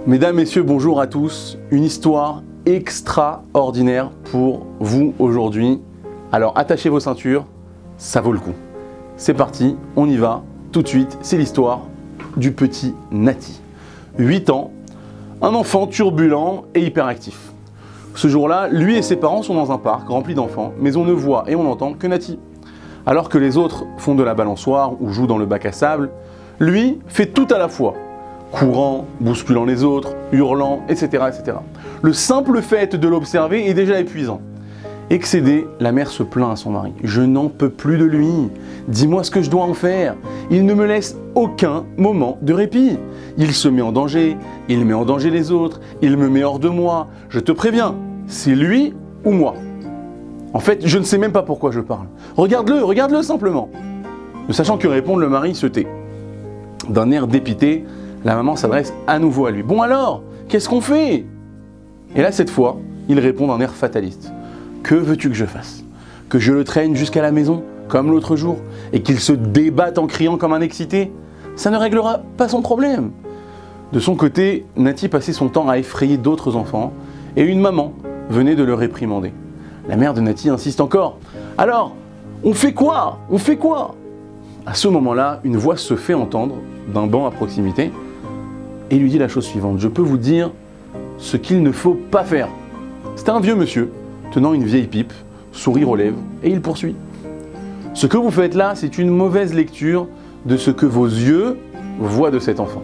Mesdames, Messieurs, bonjour à tous. Une histoire extraordinaire pour vous aujourd'hui. Alors attachez vos ceintures, ça vaut le coup. C'est parti, on y va. Tout de suite, c'est l'histoire du petit Nati. 8 ans, un enfant turbulent et hyperactif. Ce jour-là, lui et ses parents sont dans un parc rempli d'enfants, mais on ne voit et on n'entend que Nati. Alors que les autres font de la balançoire ou jouent dans le bac à sable, lui fait tout à la fois. Courant, bousculant les autres, hurlant, etc., etc. Le simple fait de l'observer est déjà épuisant. Excédée, la mère se plaint à son mari. « Je n'en peux plus de lui. Dis-moi ce que je dois en faire. Il ne me laisse aucun moment de répit. Il se met en danger, il met en danger les autres, il me met hors de moi. Je te préviens, c'est lui ou moi. En fait, je ne sais même pas pourquoi je parle. Regarde-le simplement. » Ne sachant que répondre, le mari se tait. D'un air dépité, la maman s'adresse à nouveau à lui. « Bon alors, qu'est-ce qu'on fait ?» Et là, cette fois, il répond d'un air fataliste. « Que veux-tu que je fasse? Que je le traîne jusqu'à la maison, comme l'autre jour, et qu'il se débatte en criant comme un excité? Ça ne réglera pas son problème. » De son côté, Nati passait son temps à effrayer d'autres enfants, et une maman venait de le réprimander. La mère de Nati insiste encore. « Alors, on fait quoi? On fait quoi ?» À ce moment-là, une voix se fait entendre d'un banc à proximité, et lui dit la chose suivante. « Je peux vous dire ce qu'il ne faut pas faire. » C'est un vieux monsieur, tenant une vieille pipe, sourire aux lèvres, et il poursuit. « Ce que vous faites là, c'est une mauvaise lecture de ce que vos yeux voient de cet enfant.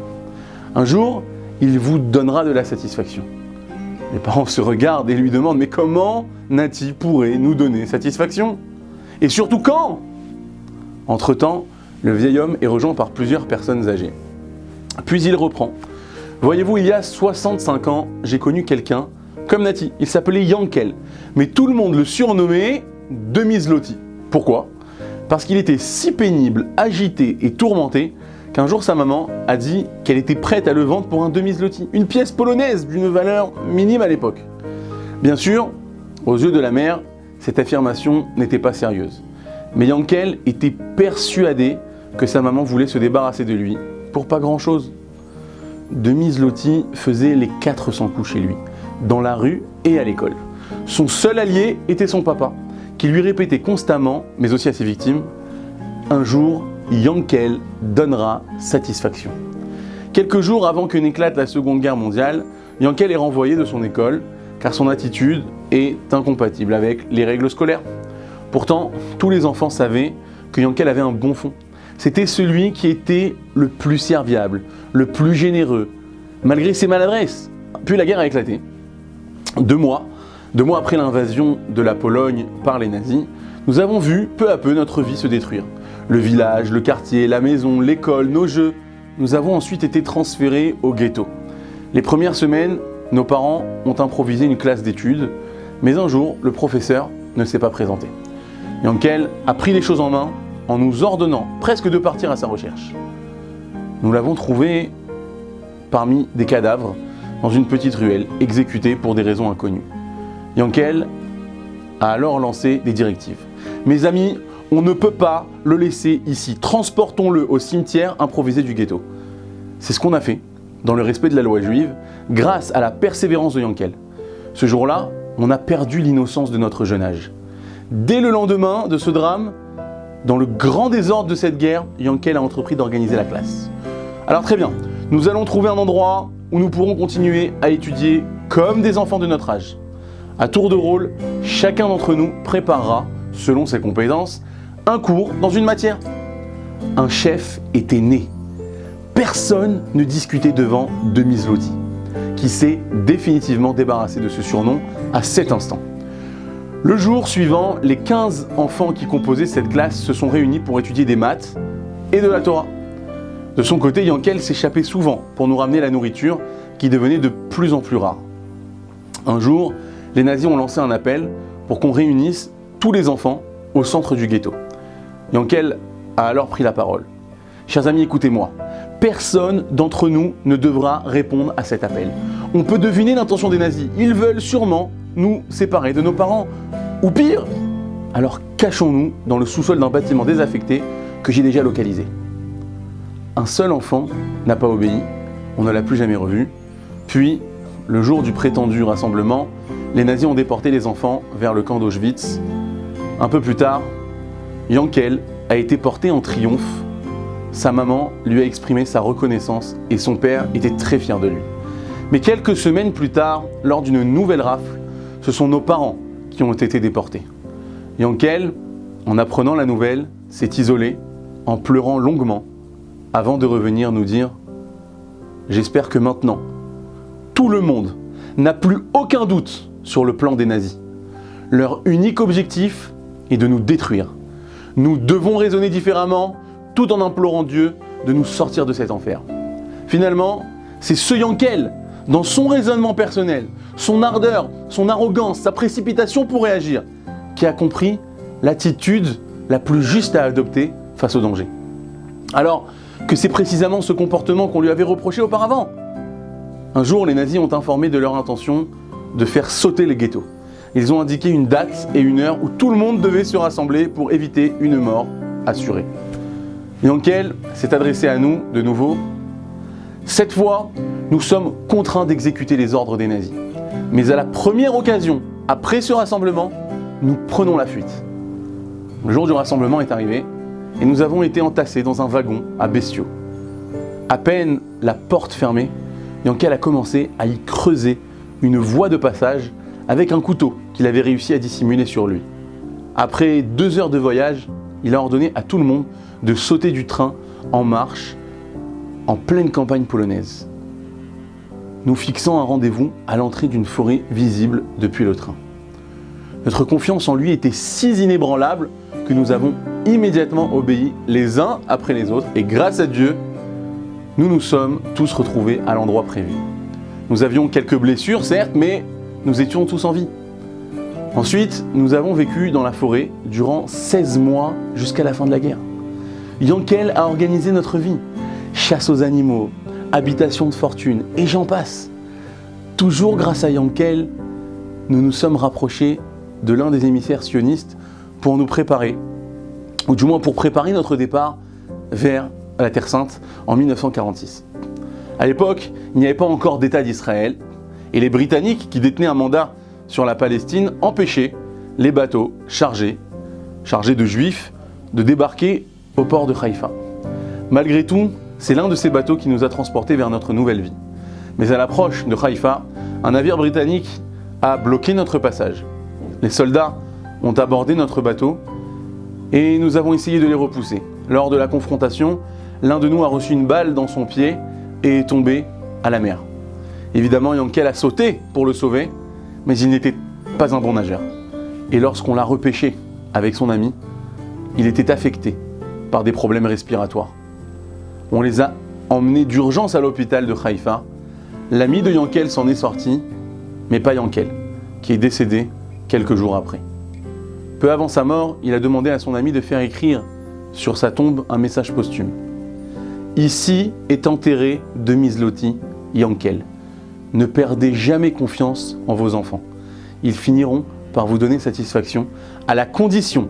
Un jour, il vous donnera de la satisfaction. » Les parents se regardent et lui demandent « Mais comment Nati pourrait nous donner satisfaction? Et surtout quand ?» Entre-temps, le vieil homme est rejoint par plusieurs personnes âgées. Puis il reprend. « Voyez-vous, il y a 65 ans, j'ai connu quelqu'un comme Nati. Il s'appelait Yankel. Mais tout le monde le surnommait Demi-Zloty. Pourquoi? Parce qu'il était si pénible, agité et tourmenté qu'un jour sa maman a dit qu'elle était prête à le vendre pour un demi-zloty, une pièce polonaise d'une valeur minime à l'époque. Bien sûr, aux yeux de la mère, cette affirmation n'était pas sérieuse. Mais Yankel était persuadé que sa maman voulait se débarrasser de lui pour pas grand-chose. Demi-zloty faisait les 400 coups chez lui, dans la rue et à l'école. Son seul allié était son papa, qui lui répétait constamment, mais aussi à ses victimes, « Un jour, Yankel donnera satisfaction. » Quelques jours avant que n'éclate la Seconde Guerre mondiale, Yankel est renvoyé de son école car son attitude est incompatible avec les règles scolaires. Pourtant, tous les enfants savaient que Yankel avait un bon fond. C'était celui qui était le plus serviable, le plus généreux, malgré ses maladresses. Puis la guerre a éclaté. Deux mois après l'invasion de la Pologne par les nazis, nous avons vu peu à peu notre vie se détruire. Le village, le quartier, la maison, l'école, nos jeux. Nous avons ensuite été transférés au ghetto. Les premières semaines, nos parents ont improvisé une classe d'études, mais un jour, le professeur ne s'est pas présenté. Yankel a pris les choses en main en nous ordonnant presque de partir à sa recherche. Nous l'avons trouvé parmi des cadavres dans une petite ruelle, exécuté pour des raisons inconnues. Yankel a alors lancé des directives. « Mes amis, on ne peut pas le laisser ici. Transportons-le au cimetière improvisé du ghetto. » C'est ce qu'on a fait, dans le respect de la loi juive, grâce à la persévérance de Yankel. Ce jour-là, on a perdu l'innocence de notre jeune âge. Dès le lendemain de ce drame, dans le grand désordre de cette guerre, Yankel a entrepris d'organiser la classe. Alors très bien, nous allons trouver un endroit où nous pourrons continuer à étudier comme des enfants de notre âge. À tour de rôle, chacun d'entre nous préparera, selon ses compétences, un cours dans une matière. Un chef était né. Personne ne discutait devant Demi-Zloty, qui s'est définitivement débarrassé de ce surnom à cet instant. Le jour suivant, les 15 enfants qui composaient cette classe se sont réunis pour étudier des maths et de la Torah. De son côté, Yankel s'échappait souvent pour nous ramener la nourriture qui devenait de plus en plus rare. Un jour, les nazis ont lancé un appel pour qu'on réunisse tous les enfants au centre du ghetto. Yankel a alors pris la parole. « Chers amis, écoutez-moi. Personne d'entre nous ne devra répondre à cet appel. On peut deviner l'intention des nazis. Ils veulent sûrement nous séparer de nos parents. Ou pire, alors cachons-nous dans le sous-sol d'un bâtiment désaffecté que j'ai déjà localisé. » Un seul enfant n'a pas obéi, on ne l'a plus jamais revu. Puis, le jour du prétendu rassemblement, les nazis ont déporté les enfants vers le camp d'Auschwitz. Un peu plus tard, Yankel a été porté en triomphe. Sa maman lui a exprimé sa reconnaissance et son père était très fier de lui. Mais quelques semaines plus tard, lors d'une nouvelle rafle, ce sont nos parents qui ont été déportés. Yankel, en apprenant la nouvelle, s'est isolé en pleurant longuement avant de revenir nous dire « J'espère que maintenant, tout le monde n'a plus aucun doute sur le plan des nazis. Leur unique objectif est de nous détruire. Nous devons raisonner différemment tout en implorant Dieu de nous sortir de cet enfer. » Finalement, c'est ce Yankel, dans son raisonnement personnel, son ardeur, son arrogance, sa précipitation pour réagir, qui a compris l'attitude la plus juste à adopter face au danger. Alors que c'est précisément ce comportement qu'on lui avait reproché auparavant. Un jour, les nazis ont informé de leur intention de faire sauter les ghettos. Ils ont indiqué une date et une heure où tout le monde devait se rassembler pour éviter une mort assurée. Yankel s'est adressé à nous de nouveau. Cette fois, nous sommes contraints d'exécuter les ordres des nazis. Mais à la première occasion, après ce rassemblement, nous prenons la fuite. Le jour du rassemblement est arrivé et nous avons été entassés dans un wagon à bestiaux. À peine la porte fermée, Yankel a commencé à y creuser une voie de passage avec un couteau qu'il avait réussi à dissimuler sur lui. Après 2 heures de voyage, il a ordonné à tout le monde de sauter du train en marche en pleine campagne polonaise, nous fixant un rendez-vous à l'entrée d'une forêt visible depuis le train. Notre confiance en lui était si inébranlable que nous avons immédiatement obéi les uns après les autres et grâce à Dieu, nous nous sommes tous retrouvés à l'endroit prévu. Nous avions quelques blessures, certes, mais nous étions tous en vie. Ensuite, nous avons vécu dans la forêt durant 16 mois jusqu'à la fin de la guerre. Yankel a organisé notre vie. Chasse aux animaux, habitation de fortune, et j'en passe. Toujours grâce à Yankel, nous nous sommes rapprochés de l'un des émissaires sionistes pour nous préparer, ou du moins pour préparer notre départ vers la Terre Sainte en 1946. À l'époque, il n'y avait pas encore d'État d'Israël, et les Britanniques, qui détenaient un mandat sur la Palestine, empêchaient les bateaux chargés de Juifs de débarquer au port de Haïfa. Malgré tout, c'est l'un de ces bateaux qui nous a transportés vers notre nouvelle vie. Mais à l'approche de Haïfa, un navire britannique a bloqué notre passage. Les soldats ont abordé notre bateau et nous avons essayé de les repousser. Lors de la confrontation, l'un de nous a reçu une balle dans son pied et est tombé à la mer. Évidemment, Yankel a sauté pour le sauver, mais il n'était pas un bon nageur. Et lorsqu'on l'a repêché avec son ami, il était affecté par des problèmes respiratoires. On les a emmenés d'urgence à l'hôpital de Haïfa. L'ami de Yankel s'en est sorti, mais pas Yankel, qui est décédé quelques jours après. Peu avant sa mort, il a demandé à son ami de faire écrire sur sa tombe un message posthume. « Ici est enterré Demis Zloty, Yankel. Ne perdez jamais confiance en vos enfants. Ils finiront par vous donner satisfaction à la condition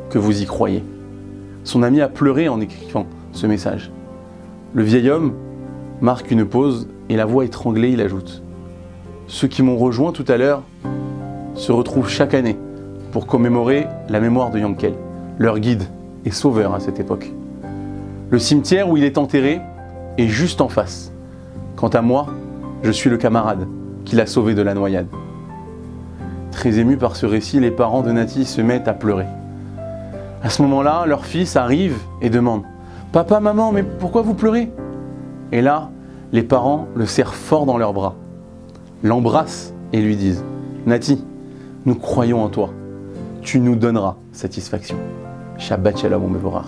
que vous y croyez. » Son ami a pleuré en écrivant ce message. Le vieil homme marque une pause et la voix étranglée, il ajoute « Ceux qui m'ont rejoint tout à l'heure se retrouvent chaque année pour commémorer la mémoire de Yankel, leur guide et sauveur à cette époque. Le cimetière où il est enterré est juste en face. Quant à moi, je suis le camarade qui l'a sauvé de la noyade. » Très émus par ce récit, les parents de Nati se mettent à pleurer. À ce moment-là, leur fils arrive et demande « Papa, maman, mais pourquoi vous pleurez ?» Et là, les parents le serrent fort dans leurs bras, l'embrassent et lui disent « Nati, nous croyons en toi. Tu nous donneras satisfaction. Shabbat shalom, on me verra. »